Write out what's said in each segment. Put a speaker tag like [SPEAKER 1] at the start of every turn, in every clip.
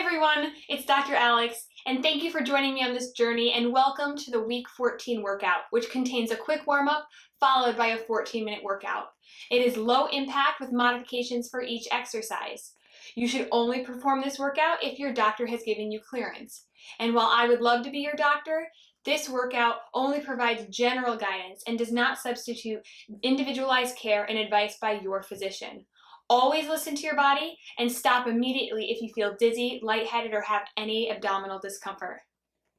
[SPEAKER 1] everyone, it's Dr. Alex, and thank you for joining me on this journey, and welcome to the week 14 workout, which contains a quick warm-up followed by a 14-minute workout. It is low impact with modifications for each exercise. You should only perform this workout if your doctor has given you clearance. And while I would love to be your doctor, this workout only provides general guidance and does not substitute individualized care and advice by your physician. Always listen to your body and stop immediately if you feel dizzy, lightheaded, or have any abdominal discomfort.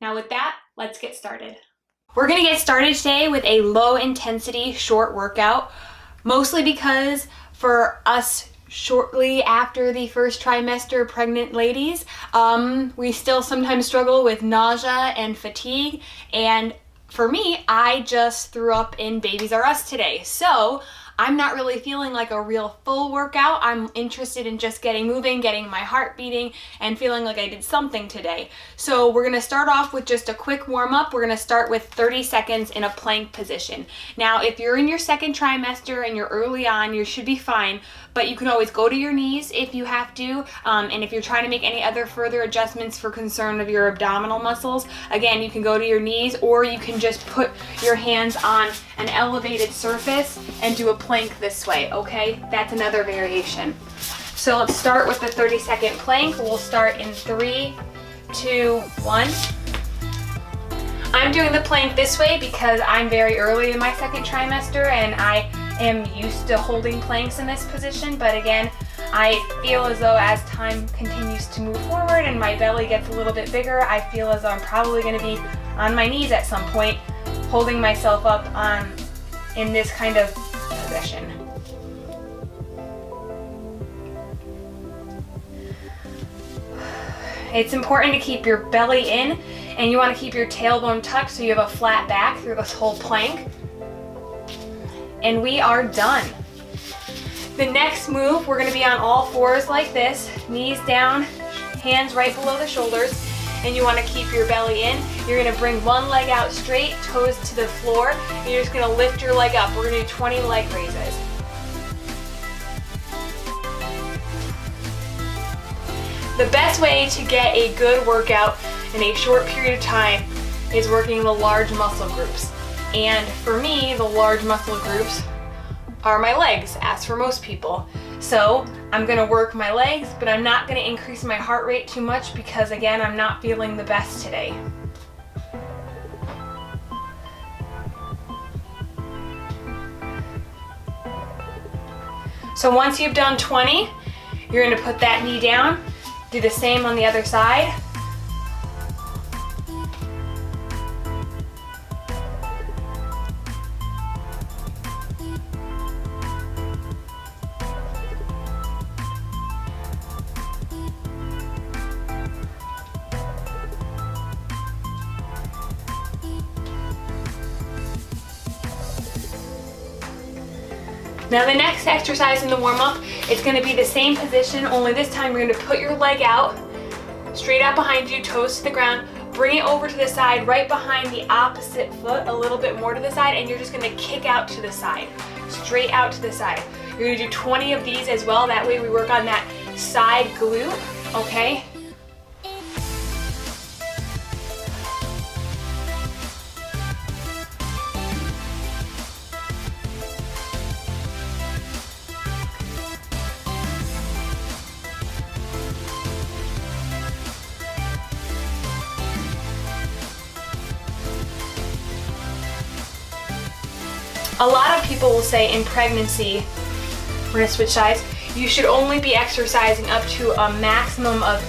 [SPEAKER 1] Now with that, let's get started. We're gonna get started today with a low intensity short workout, mostly because for us shortly after the first trimester pregnant ladies, we still sometimes struggle with nausea and fatigue. And for me, I just threw up in Babies R Us today. So I'm not really feeling like a real full workout. I'm interested in just getting moving, getting my heart beating, and feeling like I did something today. So we're gonna start off with just a quick warm up. We're gonna start with 30 seconds in a plank position. Now, if you're in your second trimester and you're early on, you should be fine, but you can always go to your knees if you have to. And if you're trying to make any other further adjustments for concern of your abdominal muscles, again, you can go to your knees, or you can just put your hands on an elevated surface and do a plank this way, okay? That's another variation. So let's start with the 30-second plank. We'll start in 3, 2, 1. I'm doing the plank this way because I'm very early in my second trimester and I am used to holding planks in this position, but again, I feel as though as time continues to move forward and my belly gets a little bit bigger, I feel as though I'm probably going to be on my knees at some point, holding myself up in this kind of position. It's important to keep your belly in, and you want to keep your tailbone tucked so you have a flat back through this whole plank. And we are done. The next move, we're going to be on all fours like this, knees down, hands right below the shoulders, and you want to keep your belly in. You're going to bring one leg out straight, toes to the floor, and you're just going to lift your leg up. We're going to do 20 leg raises. The best way to get a good workout in a short period of time is working the large muscle groups. And for me, the large muscle groups are my legs, as for most people. So I'm gonna work my legs, but I'm not gonna increase my heart rate too much because again, I'm not feeling the best today. So once you've done 20, you're gonna put that knee down, do the same on the other side. Now the next exercise in the warm-up, it's going to be the same position, only this time you're going to put your leg out, straight out behind you, toes to the ground, bring it over to the side, right behind the opposite foot, a little bit more to the side, and you're just going to kick out to the side, straight out to the side. You're going to do 20 of these as well, that way we work on that side glute, okay? A lot of people will say in pregnancy, we're gonna switch sides, you should only be exercising up to a maximum of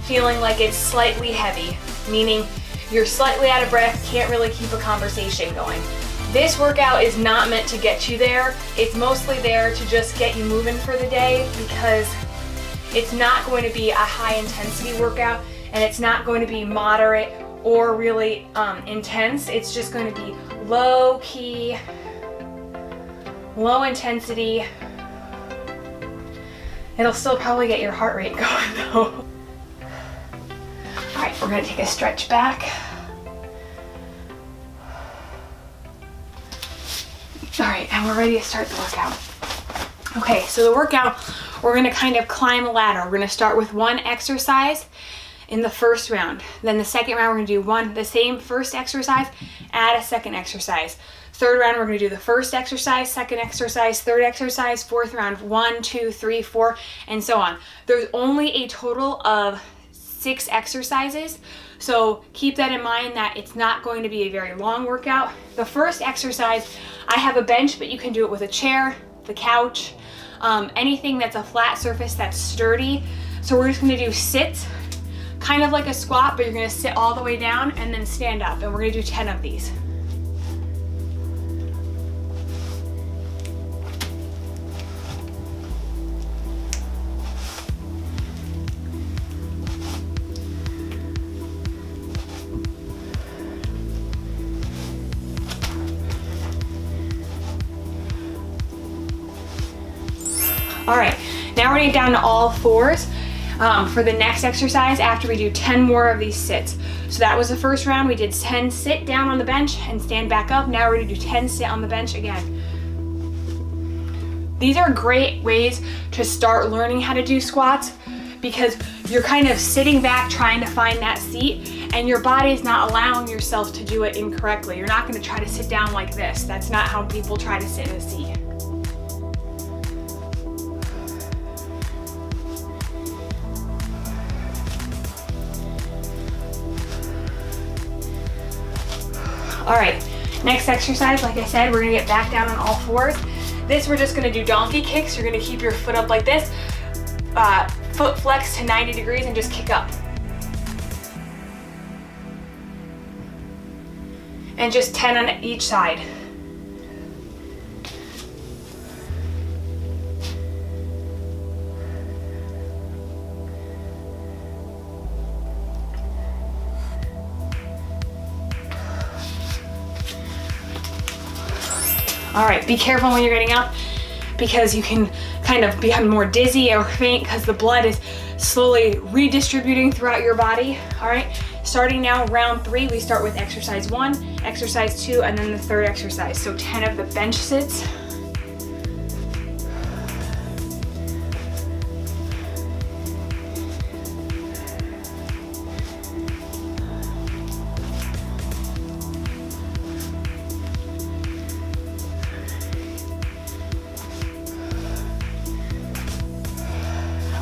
[SPEAKER 1] feeling like it's slightly heavy, meaning you're slightly out of breath, can't really keep a conversation going. This workout is not meant to get you there. It's mostly there to just get you moving for the day because it's not going to be a high intensity workout and it's not going to be moderate or really intense. It's just going to be low key, low intensity. It'll still probably get your heart rate going though. All right, we're gonna take a stretch back. All right, and we're ready to start the workout. Okay, so the workout, we're gonna kind of climb a ladder. We're gonna start with one exercise in the first round. Then the second round, we're gonna do the same first exercise, add a second exercise. Third round, we're gonna do the first exercise, second exercise, third exercise, fourth round, 1, 2, 3, 4, and so on. There's only a total of 6 exercises, so keep that in mind that it's not going to be a very long workout. The first exercise, I have a bench, but you can do it with a chair, the couch, anything that's a flat surface that's sturdy. So we're just gonna do sits, kind of like a squat, but you're gonna sit all the way down and then stand up, and we're gonna do 10 of these. All right, now we're gonna get down to all fours for the next exercise after we do 10 more of these sits. So that was the first round. We did 10 sit down on the bench and stand back up. Now we're gonna do 10 sit on the bench again. These are great ways to start learning how to do squats because you're kind of sitting back trying to find that seat and your body is not allowing yourself to do it incorrectly. You're not gonna try to sit down like this. That's not how people try to sit in a seat. All right, next exercise, like I said, we're gonna get back down on all fours. This, we're just gonna do donkey kicks. You're gonna keep your foot up like this, foot flex to 90 degrees and just kick up. And just 10 on each side. All right, be careful when you're getting up because you can kind of become more dizzy or faint because the blood is slowly redistributing throughout your body. All right, starting now, round 3, we start with exercise 1, exercise 2, and then the third exercise. So 10 of the bench sits.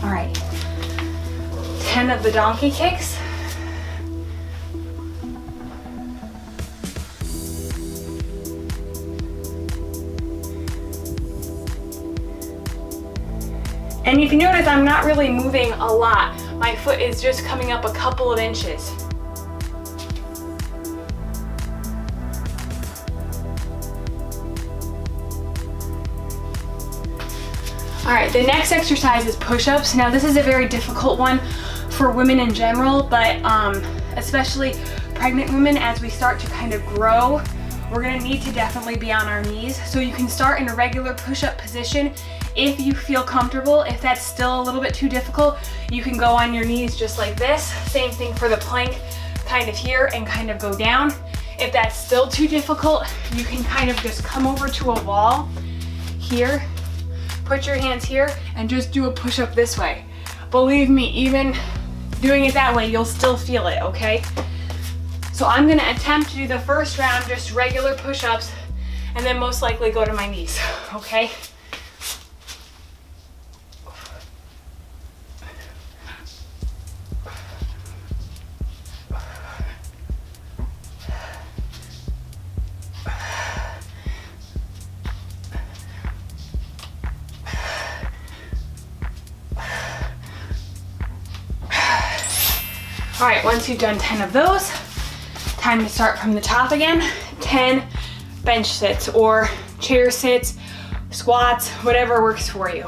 [SPEAKER 1] All right, 10 of the donkey kicks. And if you notice, I'm not really moving a lot. My foot is just coming up a couple of inches. All right, the next exercise is push-ups. Now this is a very difficult one for women in general, but especially pregnant women as we start to kind of grow, we're gonna need to definitely be on our knees. So you can start in a regular push-up position if you feel comfortable. If that's still a little bit too difficult, you can go on your knees just like this. Same thing for the plank, kind of here and kind of go down. If that's still too difficult, you can kind of just come over to a wall here. Put your hands here and just do a push-up this way. Believe me, even doing it that way, you'll still feel it, okay? So I'm gonna attempt to do the first round, just regular push-ups, and then most likely go to my knees, okay? All right, once you've done 10 of those, time to start from the top again. 10 bench sits or chair sits, squats, whatever works for you.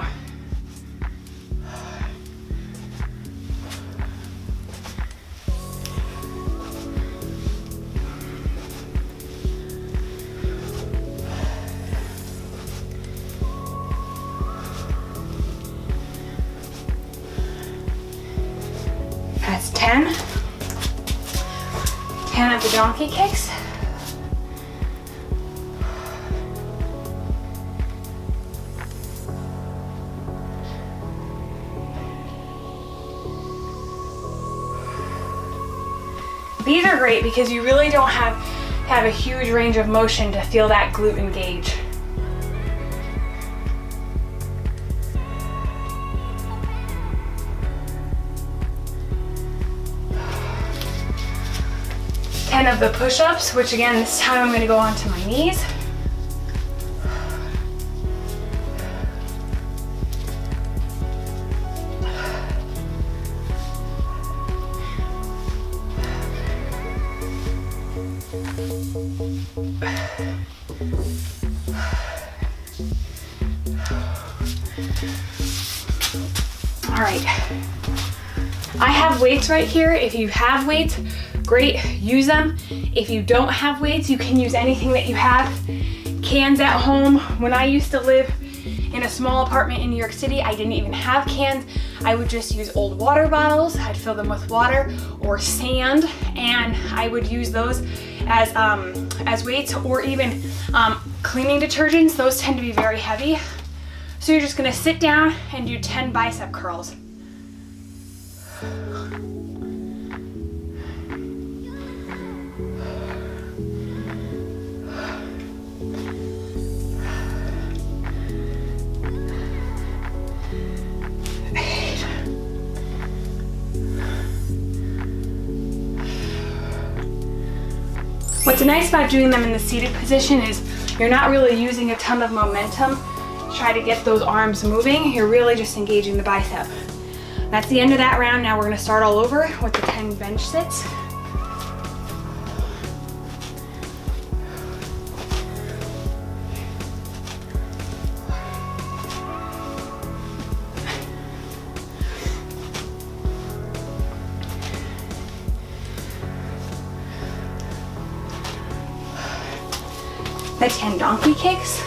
[SPEAKER 1] That's 10. 10 of the donkey kicks. These are great because you really don't have a huge range of motion to feel that glute engage. Ten of the push-ups, which again, this time I'm going to go onto my knees. All right, I have weights right here. If you have weights, great, use them. If you don't have weights, you can use anything that you have. Cans at home. When I used to live in a small apartment in New York City, I didn't even have cans. I would just use old water bottles. I'd fill them with water or sand, and I would use those as weights, or even cleaning detergents. Those tend to be very heavy. So you're just gonna sit down and do 10 bicep curls. What's nice about doing them in the seated position is you're not really using a ton of momentum to try to get those arms moving. You're really just engaging the bicep. That's the end of that round. Now we're gonna start all over with the 10 bench sits. The 10 donkey kicks.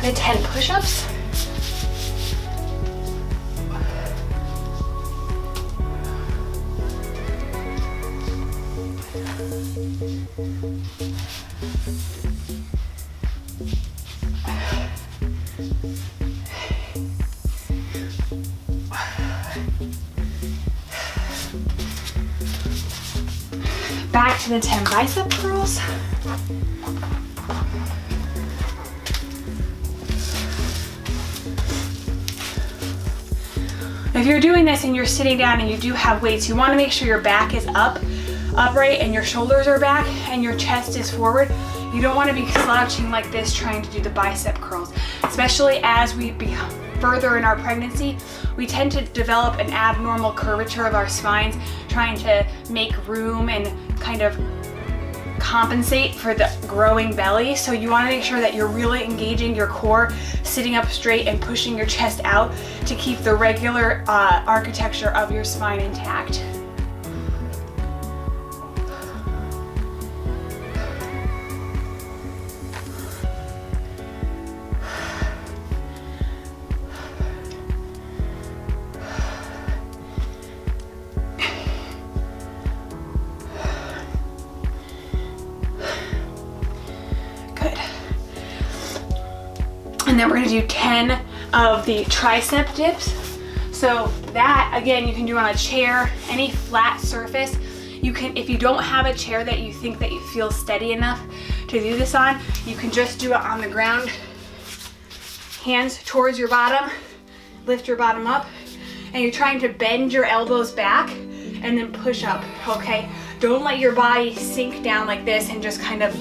[SPEAKER 1] The 10 push-ups. Back to the 10 bicep curls. If you're doing this and you're sitting down and you do have weights, you want to make sure your back is upright, and your shoulders are back and your chest is forward. You don't want to be slouching like this trying to do the bicep curls, especially as we become further in our pregnancy. We tend to develop an abnormal curvature of our spines, trying to make room and kind of compensate for the growing belly. So you want to make sure that you're really engaging your core, sitting up straight and pushing your chest out to keep the regular architecture of your spine intact. And then we're gonna do 10 of the tricep dips. So that, again, you can do on a chair, any flat surface. You can, if you don't have a chair that you think that you feel steady enough to do this on, you can just do it on the ground. Hands towards your bottom, lift your bottom up, and you're trying to bend your elbows back and then push up, okay? Don't let your body sink down like this and just kind of,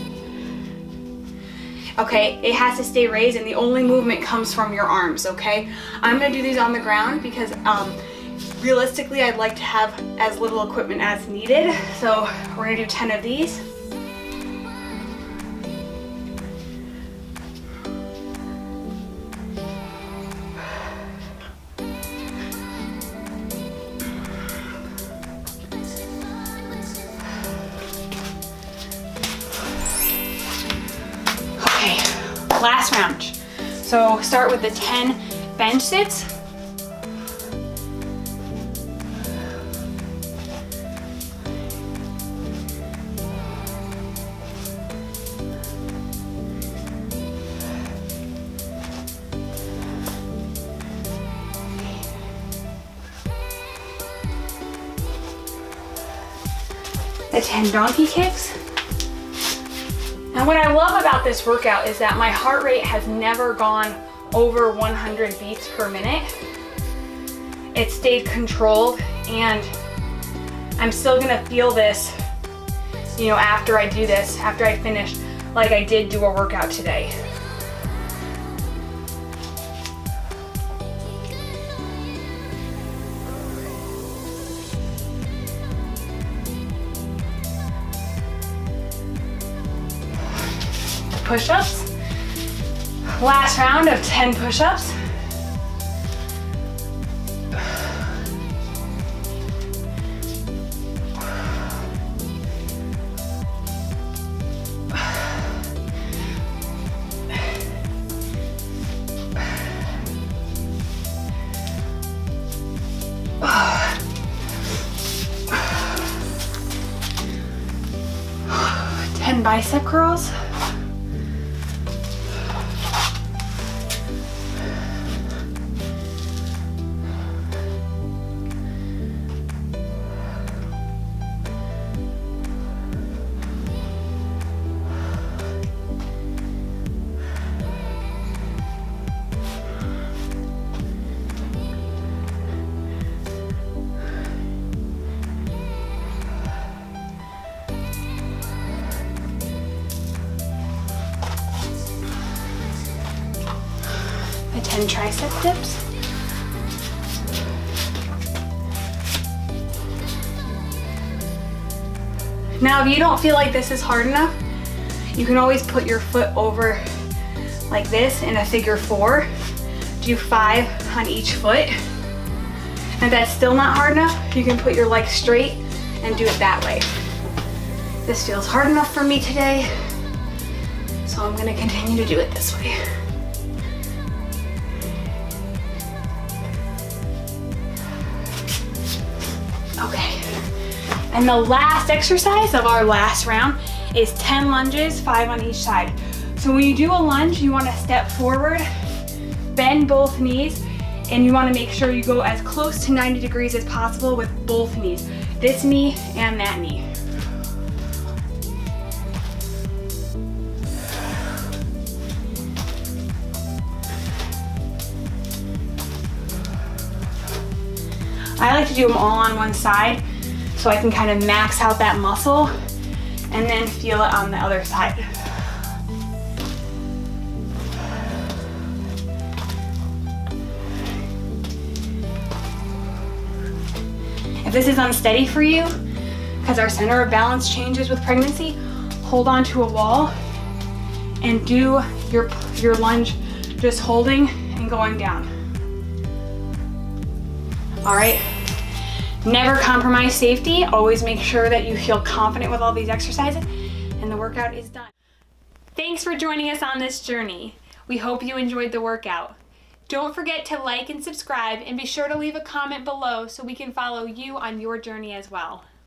[SPEAKER 1] okay, it has to stay raised, and the only movement comes from your arms, okay? I'm gonna do these on the ground because realistically, I'd like to have as little equipment as needed. So we're gonna do 10 of these. Last round. So start with the 10 bench sits. The 10 donkey kicks. And what I love about this workout is that my heart rate has never gone over 100 beats per minute. It stayed controlled, and I'm still gonna feel this, you know, after I do this, after I finish, like I did do a workout today. Push-ups. Last round of 10 push-ups. Ten bicep curls. The 10 tricep dips. Now, if you don't feel like this is hard enough, you can always put your foot over like this in a figure 4. Do 5 on each foot. And if that's still not hard enough, you can put your legs straight and do it that way. This feels hard enough for me today, so I'm gonna continue to do it this way. Okay, and the last exercise of our last round is 10 lunges, 5 on each side. So when you do a lunge, you want to step forward, bend both knees, and you want to make sure you go as close to 90 degrees as possible with both knees, this knee and that knee. I like to do them all on one side so I can kind of max out that muscle and then feel it on the other side. If this is unsteady for you, because our center of balance changes with pregnancy, hold on to a wall and do your lunge just holding and going down. All right, never compromise safety. Always make sure that you feel confident with all these exercises and the workout is done. Thanks for joining us on this journey. We hope you enjoyed the workout. Don't forget to like and subscribe, and be sure to leave a comment below so we can follow you on your journey as well.